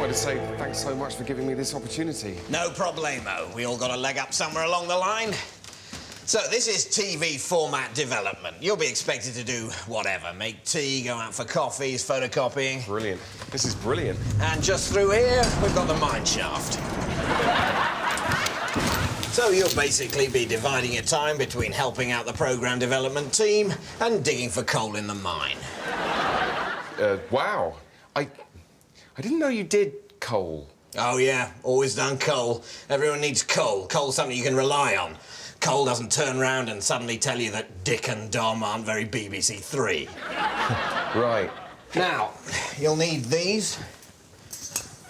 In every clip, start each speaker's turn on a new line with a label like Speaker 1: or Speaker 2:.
Speaker 1: wanted to say thanks so much for giving me this opportunity.
Speaker 2: No problemo. We all got a leg up somewhere along the line. So, this is TV format development. You'll be expected to do whatever. Make tea, go out for coffees, photocopying.
Speaker 1: Brilliant. This is brilliant.
Speaker 2: And just through here, we've got the mine shaft. So you'll basically be dividing your time between helping out the programme development team and digging for coal in the mine.
Speaker 1: Wow. I didn't know you did coal.
Speaker 2: Oh, yeah. Always done coal. Everyone needs coal. Coal's something you can rely on. Coal doesn't turn round and suddenly tell you that Dick and Dom aren't very BBC Three.
Speaker 1: Right.
Speaker 2: Now, you'll need these.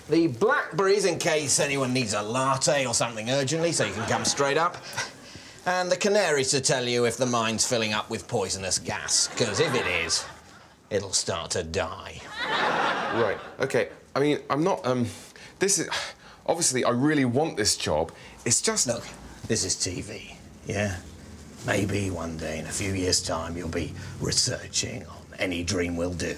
Speaker 2: The blackberries in case anyone needs a latte or something urgently, so you can come straight up. And the canaries to tell you if the mine's filling up with poisonous gas, because if it is, it'll start to die.
Speaker 1: Right, OK. I mean, I'm not, this is... Obviously, I really want this job. It's just...
Speaker 2: Look, this is TV, yeah? Maybe one day, in a few years' time, you'll be researching on Any Dream Will Do.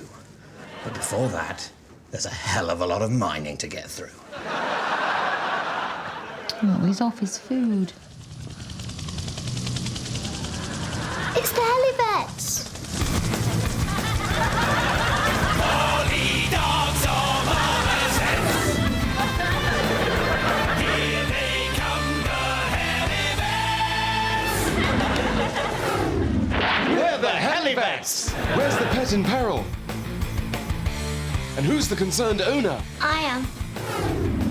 Speaker 2: But before that, there's a hell of a lot of mining to get through.
Speaker 3: Oh, he's off his food.
Speaker 4: It's the Helivets!
Speaker 5: Here they come, the Helivets!
Speaker 1: We're the Helivets! Where's the pet in peril? And who's the concerned owner?
Speaker 4: I am.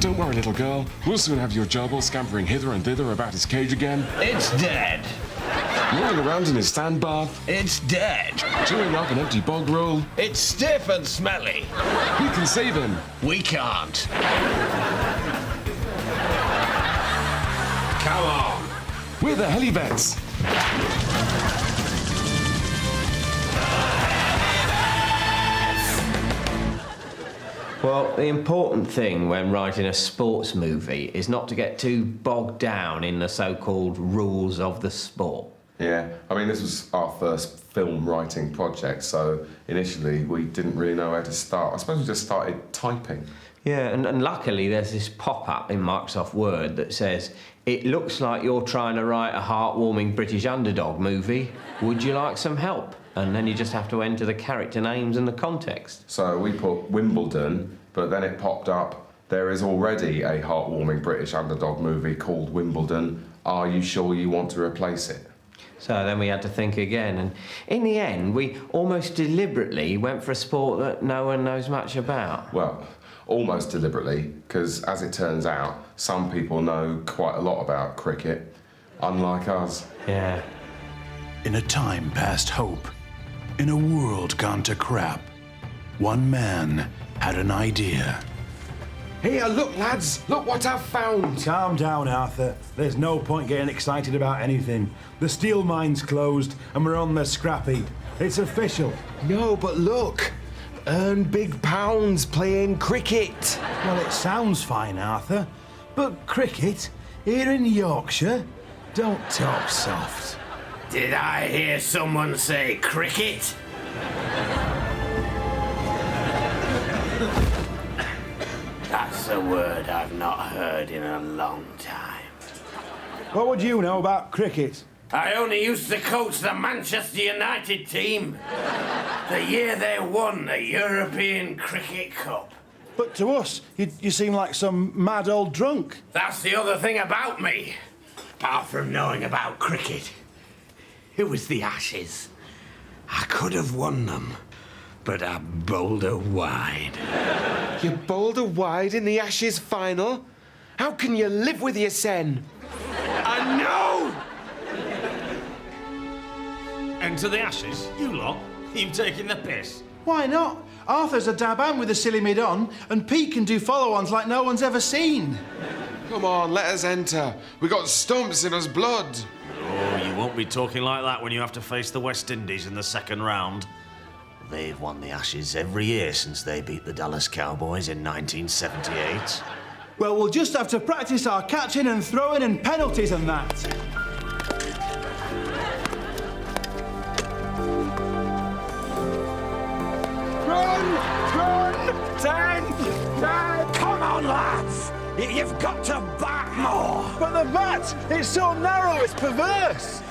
Speaker 1: Don't worry, little girl. We'll soon have your gerbil scampering hither and thither about his cage again.
Speaker 5: It's dead.
Speaker 1: Rolling around in his sand bath.
Speaker 5: It's dead.
Speaker 1: Chewing up an empty bog roll.
Speaker 5: It's stiff and smelly.
Speaker 1: We can save him.
Speaker 5: We can't. Come on.
Speaker 1: We're the Helivets.
Speaker 6: Well, the important thing when writing a sports movie is not to get too bogged down in the so-called rules of the sport.
Speaker 1: Yeah, I mean, this was our first film writing project, so initially we didn't really know where to start. I suppose we just started typing.
Speaker 6: Yeah, and luckily there's this pop-up in Microsoft Word that says, "It looks like you're trying to write a heartwarming British underdog movie. Would you like some help?" And then you just have to enter the character names and the context.
Speaker 1: So we put Wimbledon, but then it popped up, there is already a heartwarming British underdog movie called Wimbledon. Are you sure you want to replace it?
Speaker 6: So then we had to think again, and in the end, we almost deliberately went for a sport that no one knows much about.
Speaker 1: Well, almost deliberately, because as it turns out, some people know quite a lot about cricket, unlike us.
Speaker 6: Yeah.
Speaker 7: In a time past hope, in a world gone to crap, one man had an idea.
Speaker 1: Here, look, lads, look what I've found.
Speaker 8: Calm down, Arthur. There's no point getting excited about anything. The steel mine's closed and we're on the scrap heap. It's official.
Speaker 1: No, but look, earn big pounds playing cricket.
Speaker 8: Well, it sounds fine, Arthur, but cricket here in Yorkshire? Don't talk soft.
Speaker 5: Did I hear someone say cricket? That's a word I've not heard in a long time.
Speaker 8: What would you know about cricket?
Speaker 5: I only used to coach the Manchester United team. The year they won the European Cricket Cup.
Speaker 8: But to us, you seem like some mad old drunk.
Speaker 5: That's the other thing about me. Apart from knowing about cricket, it was the Ashes. I could have won them, but I bowled her wide.
Speaker 1: You bowled her wide in the Ashes final? How can you live with your sen?
Speaker 5: I know!
Speaker 9: Enter the Ashes? You lot? You've taken the piss.
Speaker 8: Why not? Arthur's a dab-am with a silly mid-on, and Pete can do follow-ons like no one's ever seen.
Speaker 1: Come on, let us enter. We got stumps in us blood.
Speaker 9: Oh, you won't be talking like that when you have to face the West Indies in the second round. They've won the Ashes every year since they beat the Dallas Cowboys in 1978.
Speaker 8: Well, we'll just have to practice our catching and throwing and penalties and that.
Speaker 1: Run! Run! 10! 9!
Speaker 5: Come on, lads! You've got to bat more!
Speaker 8: But the bat, it's so narrow, it's perverse.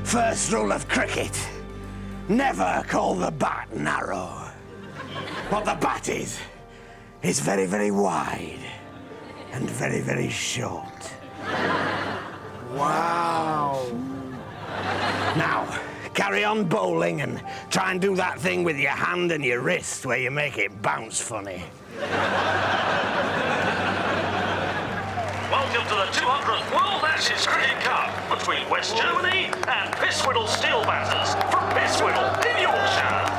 Speaker 5: First rule of cricket, never call the bat narrow. What the bat is very, very wide and very, very short.
Speaker 8: Wow.
Speaker 5: Now, carry on bowling and try and do that thing with your hand and your wrist where you make it bounce funny.
Speaker 10: Welcome to the 200th World Ashes Cricket Cup between West Germany and Pisswhiddle Steel Batters from Pisswhiddle in Yorkshire.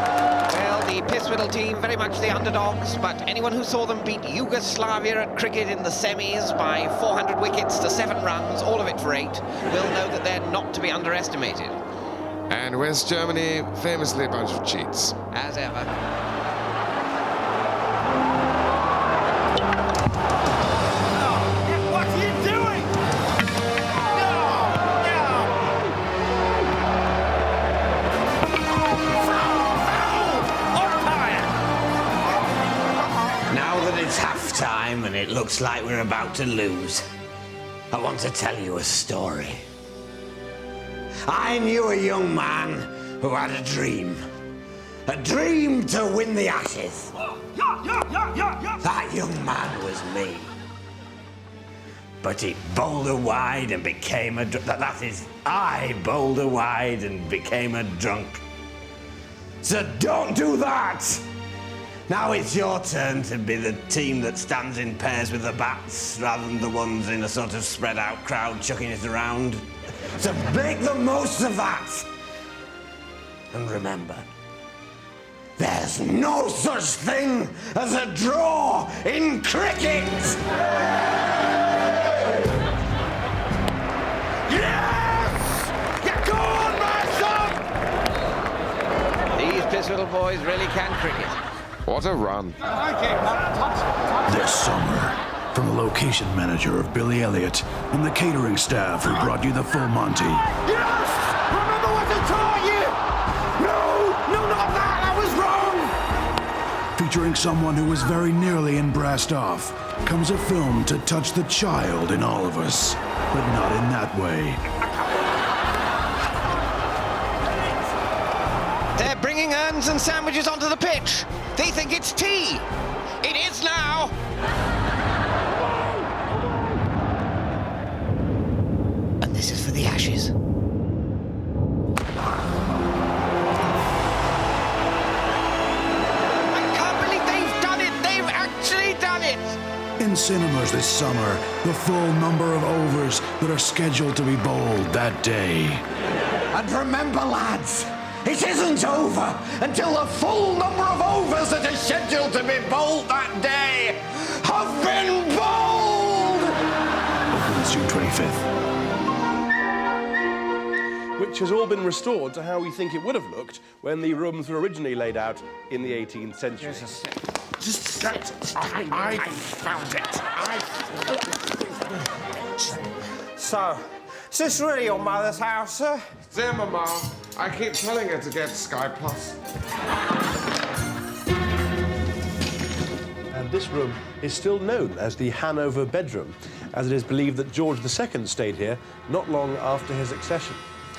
Speaker 11: Well, the Pisswhiddle team very much the underdogs, but anyone who saw them beat Yugoslavia at cricket in the semis by 400 wickets to 7 runs, all of it for 8, will know that they're not to be underestimated.
Speaker 1: And West Germany, famously a bunch of cheats.
Speaker 11: As ever.
Speaker 5: What are you doing? Now that it's half-time and it looks like we're about to lose, I want to tell you a story. I knew a young man who had a dream to win the Ashes. That young man was me. But he bowled her wide and became a that is, I bowled her wide and became a drunk. So don't do that! Now it's your turn to be the team that stands in pairs with the bats rather than the ones in a sort of spread out crowd chucking it around. So make the most of that! And remember, there's no such thing as a draw in cricket! Yes! Yeah, go on, my son!
Speaker 11: These Pisswhiddle boys really can cricket.
Speaker 1: What a run.
Speaker 7: This summer, from the location manager of Billy Elliot and the catering staff who brought you the full Monty.
Speaker 5: Yes! Remember what I taught you! No, not that! I was wrong!
Speaker 7: Featuring someone who was very nearly in Brassed Off, comes a film to touch the child in all of us, but not in that way.
Speaker 11: They're bringing urns and sandwiches onto the pitch. They think it's tea. It is now. And this is for the Ashes. I can't believe they've done it. They've actually done it.
Speaker 7: In cinemas this summer, the full number of overs that are scheduled to be bowled that day.
Speaker 5: And remember, lads, it isn't over until the full number of overs that are scheduled to be bowled that day have been bowled!
Speaker 7: Opens June 25th.
Speaker 8: Which has all been restored to how we think it would have looked when the rooms were originally laid out in the 18th century.
Speaker 5: I found it. So, is this really your mother's house, sir?
Speaker 1: Dear Mama, I keep telling her to get Sky Plus.
Speaker 8: And this room is still known as the Hanover bedroom, as it is believed that George II stayed here not long after his accession.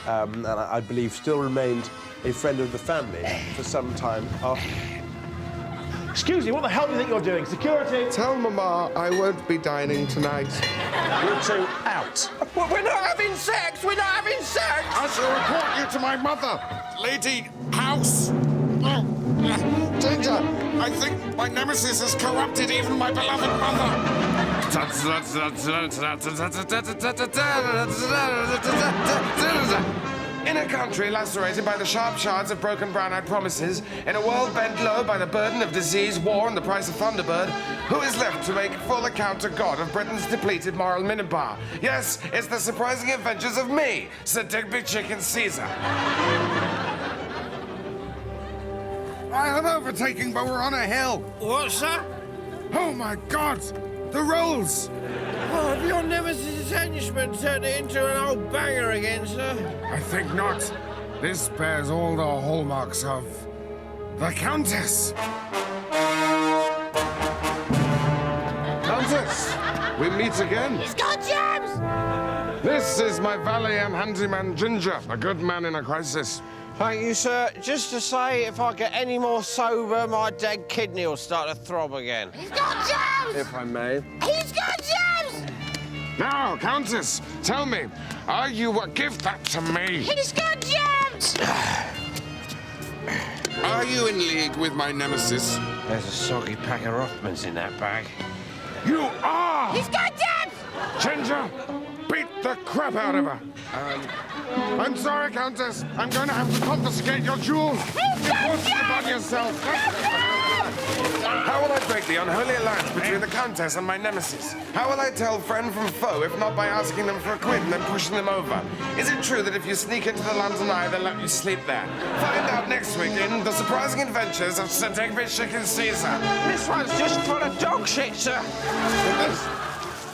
Speaker 8: And I believe still remained a friend of the family for some time after. Excuse me, what the hell do you think you're doing? Security!
Speaker 1: Tell Mama I won't be dining tonight.
Speaker 8: You two out.
Speaker 5: We're not having sex! We're not having sex!
Speaker 12: I shall report you to my mother, Lady House. Danger! I think my nemesis has corrupted even my beloved mother.
Speaker 1: In a country lacerated by the sharp shards of broken brown-eyed promises, in a world bent low by the burden of disease, war, and the price of Thunderbird, who is left to make full account to God of Britain's depleted moral minibar? Yes, it's the surprising adventures of me, Sir Digby Chicken Caesar.
Speaker 12: I am overtaking, but we're on a hill.
Speaker 5: What's that?
Speaker 12: Oh my God! The rolls!
Speaker 5: Oh, have your nemesis' henchman turned it into an old banger again, sir?
Speaker 12: I think not. This bears all the hallmarks of the Countess.
Speaker 1: Countess, we meet again.
Speaker 4: He's got germs!
Speaker 1: This is my valet and handyman Ginger, a good man in a crisis.
Speaker 2: Thank you, sir. Just to say, if I get any more sober, my dead kidney will start to throb again.
Speaker 4: He's got germs!
Speaker 1: If I may.
Speaker 4: He's got germs!
Speaker 1: Now, Countess, tell me, are you... give that to me.
Speaker 4: He's got germs!
Speaker 12: Are you in league with my nemesis?
Speaker 2: There's a soggy pack of Rothmans in that bag.
Speaker 1: You are!
Speaker 4: He's got germs!
Speaker 1: Ginger, beat the crap out of her. I'm sorry, Countess. I'm going to have to confiscate your jewels.
Speaker 4: He's got
Speaker 1: Force it upon yourself. How will I break the unholy alliance between the Countess and my nemesis? How will I tell friend from foe if not by asking them for a quid and then pushing them over? Is it true that if you sneak into the London Eye, they'll let you sleep there? Find out next week in The Surprising Adventures of Sir Digby Chicken Caesar.
Speaker 2: This one's just full of dog shit, sir.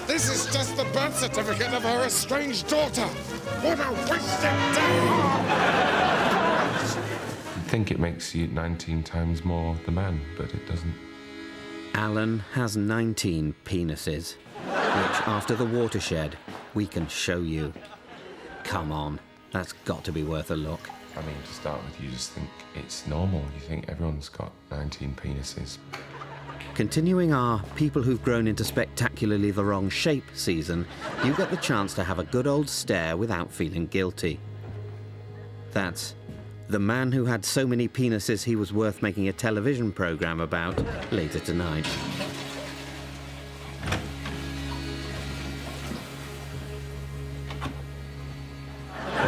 Speaker 12: This is just the birth certificate of her estranged daughter. What a wasted day!
Speaker 1: You'd think it makes you 19 times more the man, but it doesn't.
Speaker 13: Alan has 19 penises, which, after the watershed, we can show you. Come on, that's got to be worth a look.
Speaker 1: I mean, to start with, you just think it's normal. You think everyone's got 19 penises.
Speaker 13: Continuing our People Who've Grown into Spectacularly the Wrong Shape season, you get the chance to have a good old stare without feeling guilty. That's The Man Who Had So Many Penises He Was Worth Making a Television Programme About later tonight.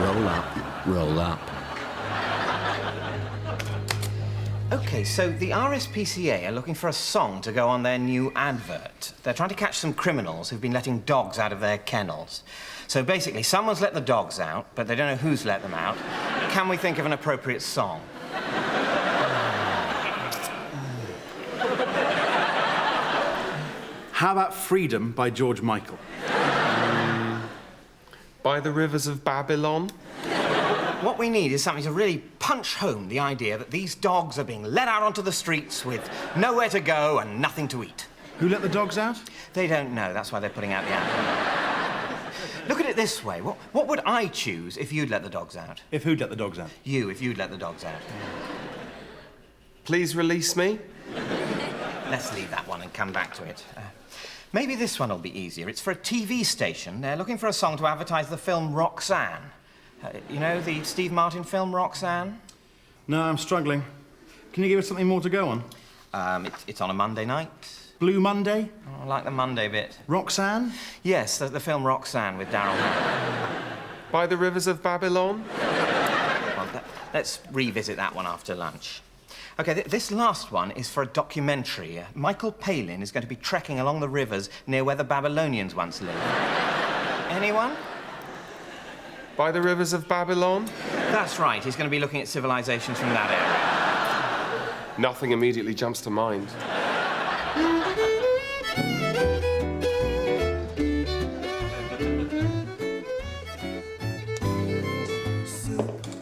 Speaker 13: Roll up, roll up.
Speaker 6: OK, so the RSPCA are looking for a song to go on their new advert. They're trying to catch some criminals who've been letting dogs out of their kennels. So basically, someone's let the dogs out, but they don't know who's let them out. Can we think of an appropriate song?
Speaker 14: How about Freedom by George Michael?
Speaker 1: By the Rivers of Babylon?
Speaker 6: What we need is something to really punch home the idea that these dogs are being let out onto the streets with nowhere to go and nothing to eat.
Speaker 14: Who let the dogs out?
Speaker 6: They don't know. That's why they're putting out the advert. Look at it this way. What would I choose if you'd let the dogs out?
Speaker 14: If who'd let the dogs out?
Speaker 6: You, if you'd let the dogs out.
Speaker 1: Please release me.
Speaker 6: Let's leave that one and come back to it. Maybe this one will be easier. It's for a TV station. They're looking for a song to advertise the film Roxanne. You know, the Steve Martin film Roxanne?
Speaker 14: No, I'm struggling. Can you give us something more to go on?
Speaker 6: It's on a Monday night.
Speaker 14: Blue Monday?
Speaker 6: Oh, I like the Monday bit.
Speaker 14: Roxanne?
Speaker 6: Yes, the film Roxanne with Daryl Hannah.
Speaker 1: By the Rivers of Babylon?
Speaker 6: Well, let's revisit that one after lunch. OK, this last one is for a documentary. Michael Palin is going to be trekking along the rivers near where the Babylonians once lived. Anyone?
Speaker 1: By the Rivers of Babylon?
Speaker 6: That's right. He's going to be looking at civilizations from that area.
Speaker 1: Nothing immediately jumps to mind.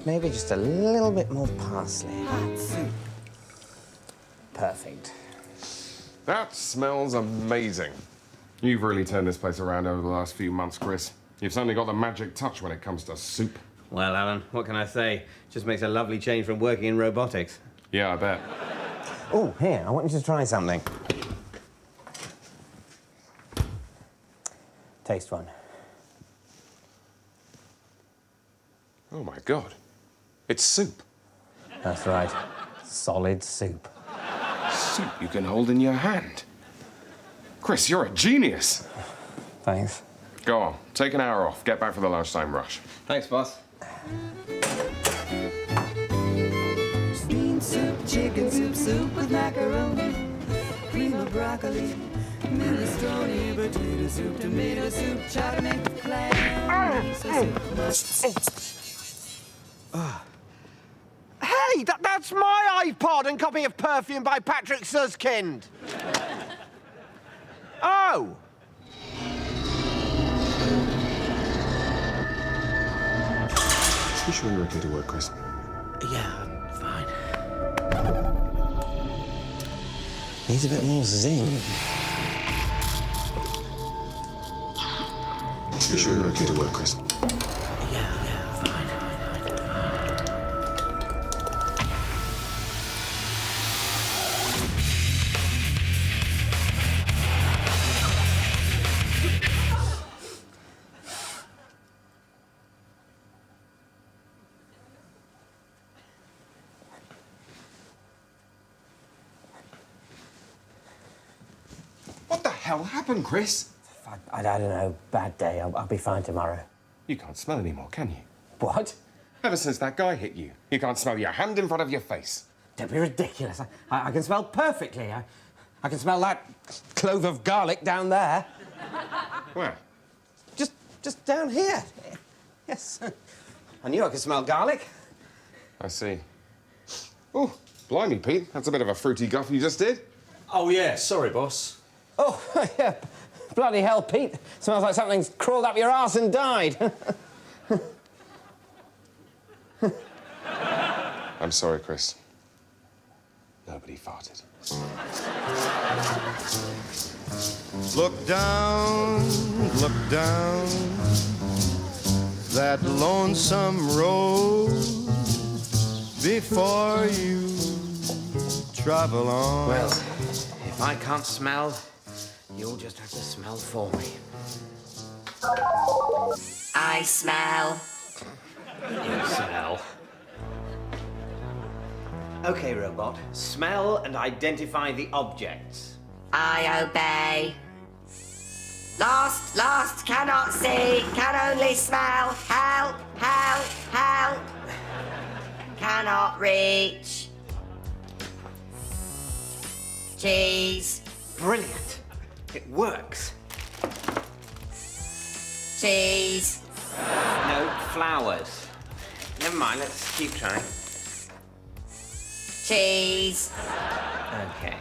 Speaker 2: Maybe just a little bit more parsley. Perfect.
Speaker 1: That smells amazing. You've really turned this place around over the last few months, Chris. You've certainly got the magic touch when it comes to soup.
Speaker 6: Well, Alan, what can I say? Just makes a lovely change from working in robotics.
Speaker 1: Yeah, I bet.
Speaker 2: Oh, here, I want you to try something. Taste one.
Speaker 1: Oh, my God. It's soup.
Speaker 2: That's right. Solid soup.
Speaker 1: Soup you can hold in your hand. Chris, you're a genius.
Speaker 2: Thanks.
Speaker 1: Go on, take an hour off. Get back for the lunchtime rush.
Speaker 6: Thanks, boss.
Speaker 15: Bean soup, chicken soup, soup with macaroni, cream of broccoli, minestrone, potato soup, tomato soup, chowder made clams.
Speaker 2: Hey, that's my iPod and copy of Perfume by Patrick Suskind. Oh!
Speaker 1: You sure you're okay to work, Chris?
Speaker 2: Yeah, fine. Needs a bit more zing.
Speaker 1: You sure you're okay to work, Chris?
Speaker 2: Yeah, fine.
Speaker 1: What the hell happened, Chris?
Speaker 2: I don't know. Bad day. I'll be fine tomorrow.
Speaker 1: You can't smell anymore, can you?
Speaker 2: What?
Speaker 1: Ever since that guy hit you, you can't smell your hand in front of your face.
Speaker 2: Don't be ridiculous. I can smell perfectly. I can smell that clove of garlic down there.
Speaker 1: Where?
Speaker 2: Just down here. Yes. I knew I could smell garlic.
Speaker 1: I see. Oh, blimey, Pete. That's a bit of a fruity guff you just did.
Speaker 16: Oh, yeah. Sorry, boss.
Speaker 2: Oh, yeah. Bloody hell, Pete. Smells like something's crawled up your arse and died.
Speaker 1: I'm sorry, Chris. Nobody farted.
Speaker 17: Look down that lonesome road before you travel on.
Speaker 2: Well, if I can't smell, you'll just have to smell for me.
Speaker 18: I smell.
Speaker 6: You smell. OK, robot. Smell and identify the objects.
Speaker 18: I obey. Lost, cannot see, can only smell. Help, help, help. Cannot reach. Cheese.
Speaker 2: Brilliant. It works.
Speaker 18: Cheese.
Speaker 6: No, flowers.
Speaker 2: Never mind, let's keep trying.
Speaker 18: Cheese.
Speaker 6: OK.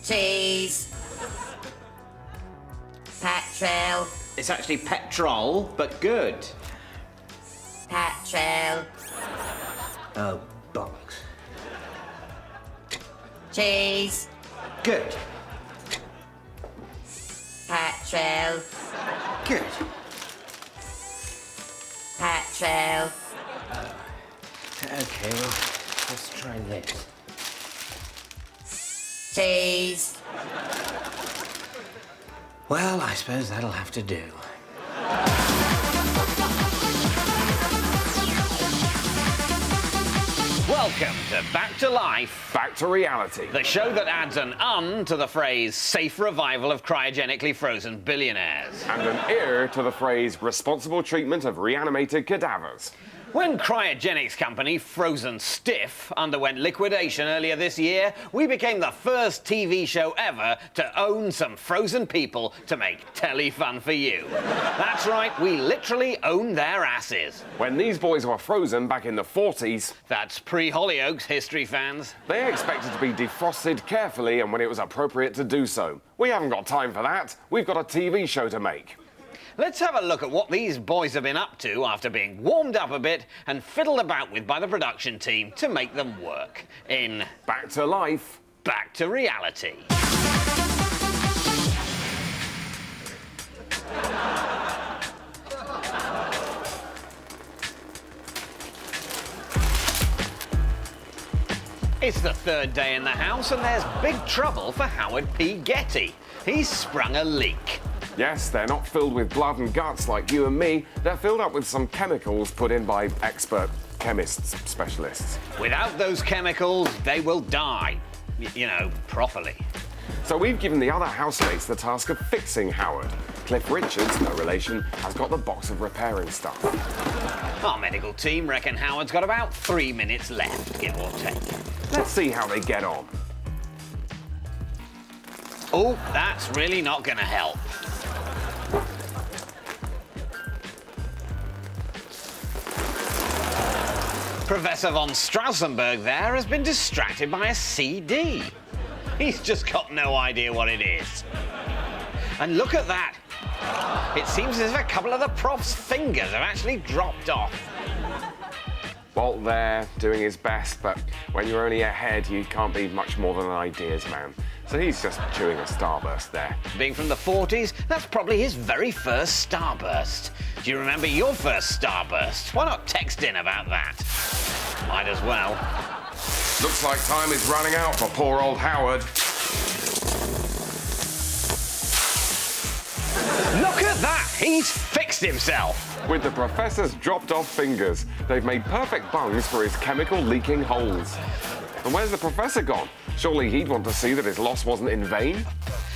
Speaker 18: Cheese. Petrol.
Speaker 6: It's actually petrol, but good.
Speaker 18: Petrol.
Speaker 2: Oh, bollocks.
Speaker 18: Cheese.
Speaker 2: Good.
Speaker 18: Petrol.
Speaker 2: Good.
Speaker 18: Petrol.
Speaker 2: OK, well, let's try this.
Speaker 18: Cheese.
Speaker 2: Well, I suppose that'll have to do.
Speaker 11: Welcome to Back to Life.
Speaker 1: Back to reality.
Speaker 11: The show that adds an "un" to the phrase safe revival of cryogenically frozen billionaires.
Speaker 1: And an ear to the phrase responsible treatment of reanimated cadavers.
Speaker 11: When cryogenics company Frozen Stiff underwent liquidation earlier this year, we became the first TV show ever to own some frozen people to make telly fun for you. That's right, we literally own their asses.
Speaker 1: When these boys were frozen back in the 40s...
Speaker 11: That's pre-Hollyoaks, history fans.
Speaker 1: They expected to be defrosted carefully and when it was appropriate to do so. We haven't got time for that. We've got a TV show to make.
Speaker 11: Let's have a look at what these boys have been up to after being warmed up a bit and fiddled about with by the production team to make them work in
Speaker 1: Back to Life,
Speaker 11: Back to Reality. It's the third day in the house and there's big trouble for Howard P. Getty. He's sprung a leak.
Speaker 1: Yes, they're not filled with blood and guts like you and me. They're filled up with some chemicals put in by expert chemists, specialists.
Speaker 11: Without those chemicals, they will die. You know, properly.
Speaker 1: So we've given the other housemates the task of fixing Howard. Cliff Richards, no relation, has got the box of repairing stuff.
Speaker 11: Our medical team reckon Howard's got about 3 minutes left, give or take.
Speaker 1: Let's see how they get on.
Speaker 11: Oh, that's really not going to help. Professor von Strausenberg there has been distracted by a CD. He's just got no idea what it is. And look at that. It seems as if a couple of the prof's fingers have actually dropped off.
Speaker 1: Walt there, doing his best, but when you're only a head, you can't be much more than an ideas man. So he's just chewing a starburst there.
Speaker 11: Being from the 40s, that's probably his very first starburst. Do you remember your first starburst? Why not text in about that? Might as well.
Speaker 1: Looks like time is running out for poor old Howard.
Speaker 11: Look at that! He's fixed himself.
Speaker 1: With the professor's dropped-off fingers, they've made perfect bungs for his chemical-leaking holes. And where's the professor gone? Surely he'd want to see that his loss wasn't in vain?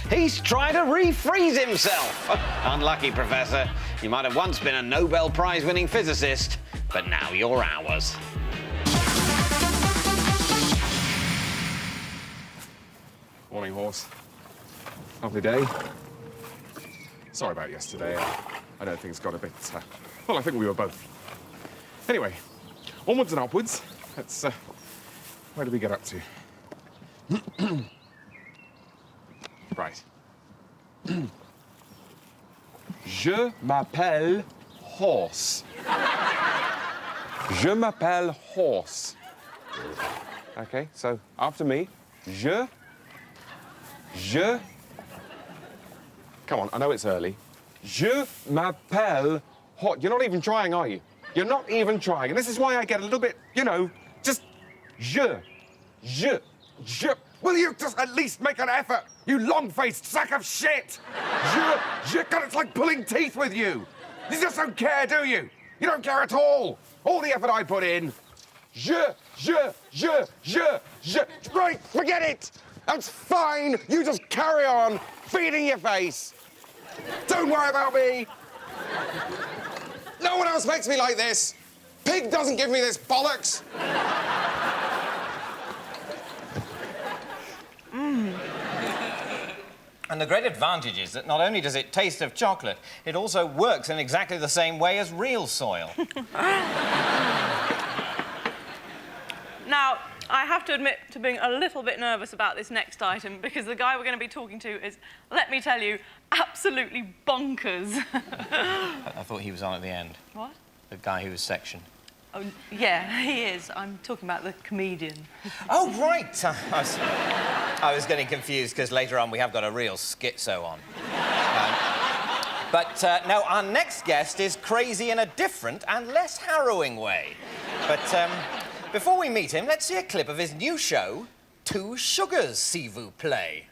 Speaker 11: He's trying to refreeze himself. Unlucky, Professor. You might have once been a Nobel Prize-winning physicist, but now you're ours.
Speaker 1: Morning, horse. Lovely day. Sorry about yesterday. I know things got a bit... well, I think we were both. Anyway, onwards and upwards. Let's... where do we get up to? Right. Je m'appelle Horse. Je m'appelle Horse. Okay, so after me. Je. Come on, I know it's early. Je m'appelle Horse. You're not even trying, are you? You're not even trying. And this is why I get a little bit, you know, just je. Will you just at least make an effort, you long-faced sack of shit? Je. God, it's like pulling teeth with you. You just don't care, do you? You don't care at all. All the effort I put in. Je. Right, forget it. That's fine. You just carry on feeding your face. Don't worry about me. No one else makes me like this. Pig doesn't give me this bollocks.
Speaker 2: And the great advantage is that not only does it taste of chocolate, it also works in exactly the same way as real soil.
Speaker 19: Now, I have to admit to being a little bit nervous about this next item because the guy we're going to be talking to is, let me tell you, absolutely bonkers.
Speaker 2: I thought he was on at the end.
Speaker 19: What?
Speaker 2: The guy who was sectioned.
Speaker 19: Oh, yeah, he is. I'm talking about the comedian.
Speaker 2: Oh, right. I was getting confused because later on we have got a real schizo on. But now our next guest is crazy in a different and less harrowing way. But before we meet him, let's see a clip of his new show, Two Sugars, s'il vous plaît.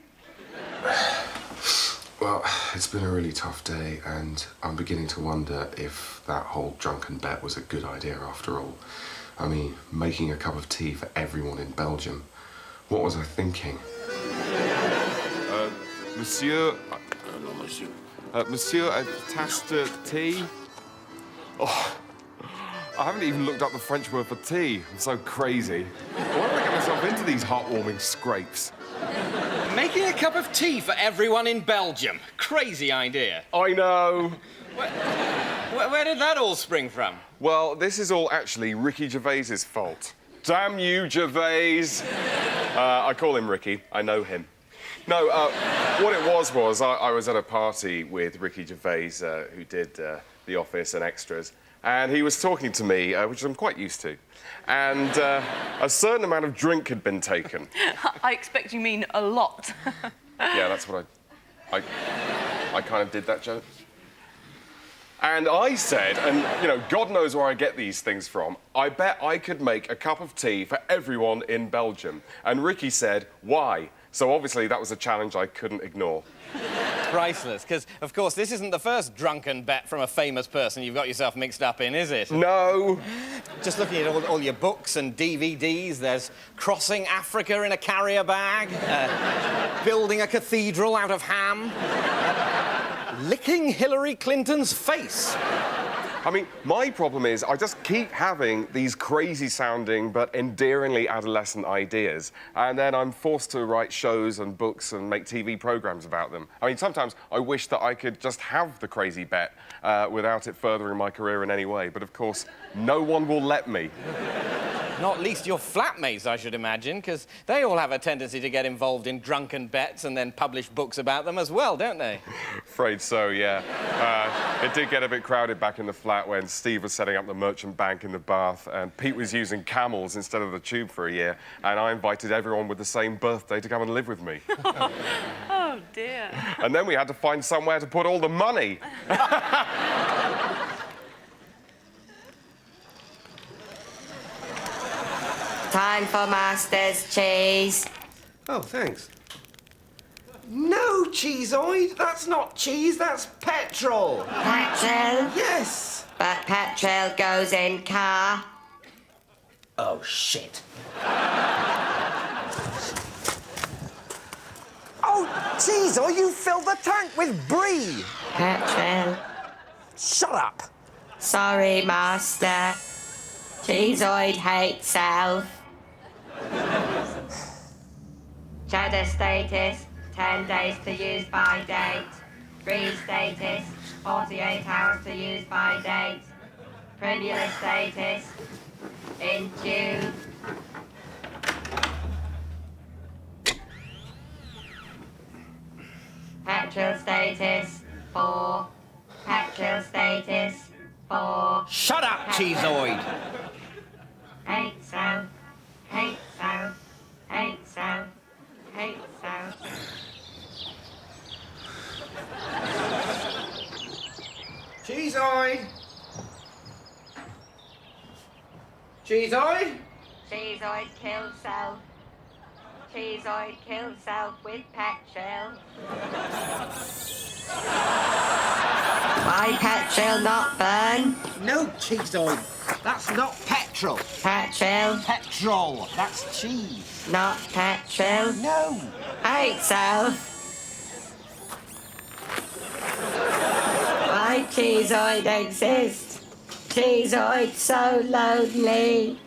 Speaker 1: Well, it's been a really tough day, and I'm beginning to wonder if that whole drunken bet was a good idea after all. I mean, making a cup of tea for everyone in Belgium. What was I thinking? Monsieur... no, monsieur. Monsieur, a tasse de tea? Oh, I haven't even looked up the French word for tea. I'm so crazy. Why do I get myself into these heartwarming scrapes?
Speaker 2: Making a cup of tea for everyone in Belgium. Crazy idea.
Speaker 1: I know.
Speaker 2: Where did that all spring from?
Speaker 1: Well, this is all actually Ricky Gervais's fault. Damn you, Gervais. I call him Ricky. I know him. No, what it was I was at a party with Ricky Gervais, who did The Office and Extras, and he was talking to me, which I'm quite used to, and a certain amount of drink had been taken.
Speaker 19: I expect you mean a lot.
Speaker 1: Yeah, that's what I kind of did that joke. And I said, and, you know, God knows where I get these things from, I bet I could make a cup of tea for everyone in Belgium. And Ricky said, why? So obviously that was a challenge I couldn't ignore.
Speaker 2: Priceless, because, of course, this isn't the first drunken bet from a famous person you've got yourself mixed up in, is it?
Speaker 1: No.
Speaker 2: Just looking at all your books and DVDs, there's Crossing Africa in a Carrier Bag, Building a Cathedral out of ham, Licking Hillary Clinton's Face.
Speaker 1: I mean, my problem is I just keep having these crazy-sounding but endearingly adolescent ideas, and then I'm forced to write shows and books and make TV programmes about them. I mean, sometimes I wish that I could just have the crazy bet without it furthering my career in any way, but of course, no one will let me.
Speaker 2: Not least your flatmates, I should imagine, because they all have a tendency to get involved in drunken bets and then publish books about them as well, don't they?
Speaker 1: afraid so, yeah. It did get a bit crowded back in the flat when Steve was setting up the merchant bank in the Bath, and Pete was using camels instead of the tube for a year, and I invited everyone with the same birthday to come and live with me.
Speaker 19: Oh, dear.
Speaker 1: And then we had to find somewhere to put all the money.
Speaker 18: Time for Master's cheese.
Speaker 2: Oh, thanks. No, Cheeseoid! That's not cheese, that's petrol!
Speaker 18: Petrol?
Speaker 2: Yes!
Speaker 18: But petrol goes in car.
Speaker 2: Oh, shit. Oh, Cheeseoid, you filled the tank with brie!
Speaker 18: Petrol.
Speaker 2: Shut up!
Speaker 18: Sorry, Master. Cheeseoid hates self. Cheddar status, 10 days to use by date. Brie status, 48 hours to use by date. Primula status, in tube. Petrol status, 4. Petrol status, 4.
Speaker 2: Shut up, Cheeseoid!
Speaker 18: Hate south, hate south, hate south, hate south.
Speaker 2: Cheeseoid! Cheeseoid?
Speaker 18: Cheeseoid kills self. Cheeseoid kills self with petrol. Why petrol not burn?
Speaker 2: No, Cheeseoid. That's not petrol.
Speaker 18: Petrol?
Speaker 2: Petrol. That's cheese.
Speaker 18: Not petrol?
Speaker 2: No.
Speaker 18: Hate self. Why Cheeseoid exist? Cheeseoid so lonely.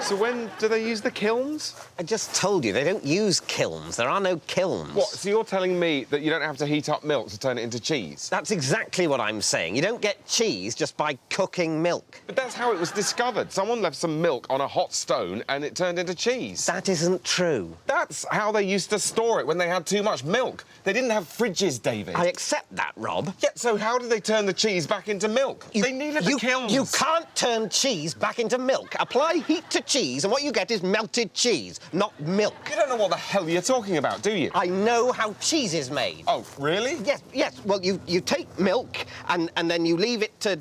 Speaker 1: So when do they use the kilns?
Speaker 2: I just told you, they don't use kilns. There are no kilns.
Speaker 1: What, so you're telling me that you don't have to heat up milk to turn it into cheese?
Speaker 2: That's exactly what I'm saying. You don't get cheese just by cooking milk.
Speaker 1: But that's how it was discovered. Someone left some milk on a hot stone and it turned into cheese.
Speaker 2: That isn't true.
Speaker 1: That's how they used to store it when they had too much milk. They didn't have fridges, David.
Speaker 2: I accept that, Rob.
Speaker 1: Yeah, so how did they turn the cheese back into milk? They needed the kilns.
Speaker 2: You can't turn cheese back into milk. Apply heat to cheese and what you get is melted cheese, not milk.
Speaker 1: You don't know what the hell you're talking about, do you?
Speaker 2: I know how cheese is made.
Speaker 1: Oh, really?
Speaker 2: Yes. Well, you take milk and then you leave it to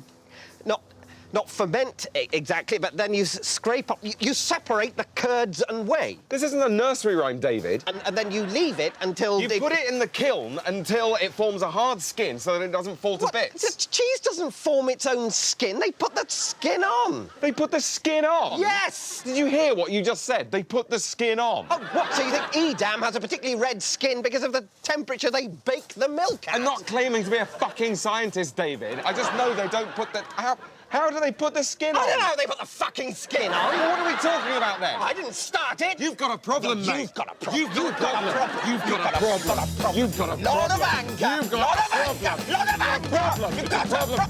Speaker 2: not ferment exactly, but then you scrape up, you separate the curds and whey.
Speaker 1: This isn't a nursery rhyme, David.
Speaker 2: And then you leave it until...
Speaker 1: You put it in the kiln until it forms a hard skin so that it doesn't fall to bits.
Speaker 2: Cheese doesn't form its own skin. They put the skin on.
Speaker 1: They put the skin on?
Speaker 2: Yes!
Speaker 1: Did you hear what you just said? They put the skin on.
Speaker 2: Oh, what? So you think Edam has a particularly red skin because of the temperature they bake the milk at?
Speaker 1: I'm not claiming to be a fucking scientist, David. I just know they don't put the... How do they put the skin on?
Speaker 2: I don't know how they put the fucking skin on.
Speaker 1: What are we talking about then?
Speaker 2: I didn't start it.
Speaker 1: You've got a problem, mate.
Speaker 2: You've got a problem.
Speaker 1: You've got a problem. You've got a problem. You've got a problem.
Speaker 2: Lot of anger.
Speaker 1: You've got a problem.
Speaker 2: Lot of anger.
Speaker 1: You've got a problem.